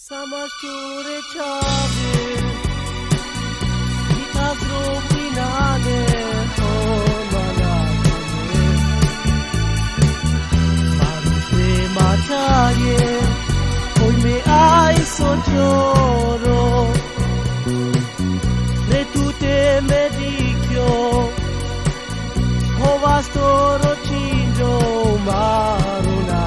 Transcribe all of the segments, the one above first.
Sama sture chave Itazro pinane Homana Maruse mataye Hoy me ai sochoro Retute medicchio Hovastoro chinjo maruna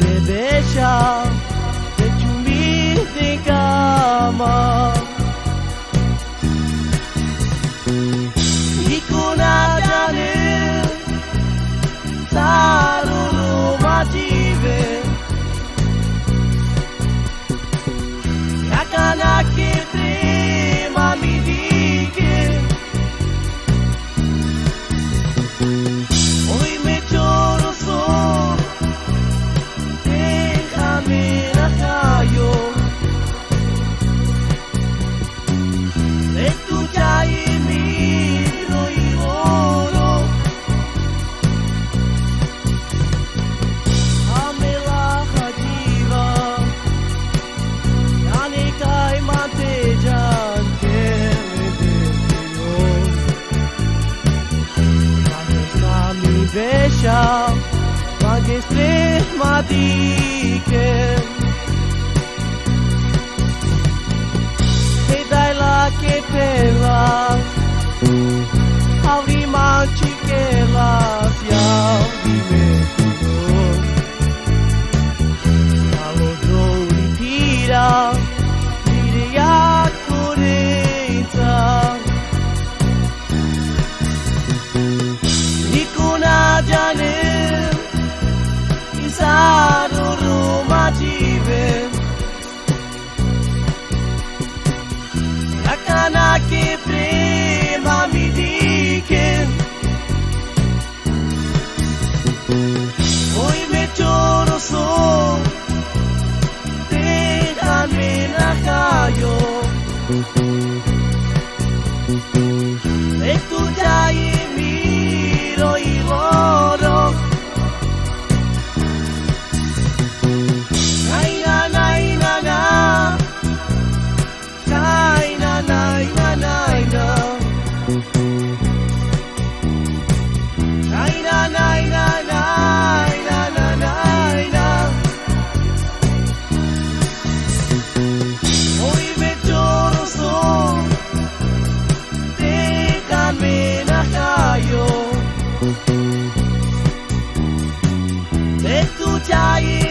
me besha te chumi te kama ikuna jane sarulu majive yakana kete mamidike hoy me choro so Besha, magestre matike. Te dai la che pela, auri manci che la sia di me. Allo dori tira, miria corenza. Jane isaruru majive akana ke prema midike hoy me choro so te dame na kayo tu jai miro iloro naina naina na naina naina naina naina naina naina naina hoy me choro so te camina cayo de tu chai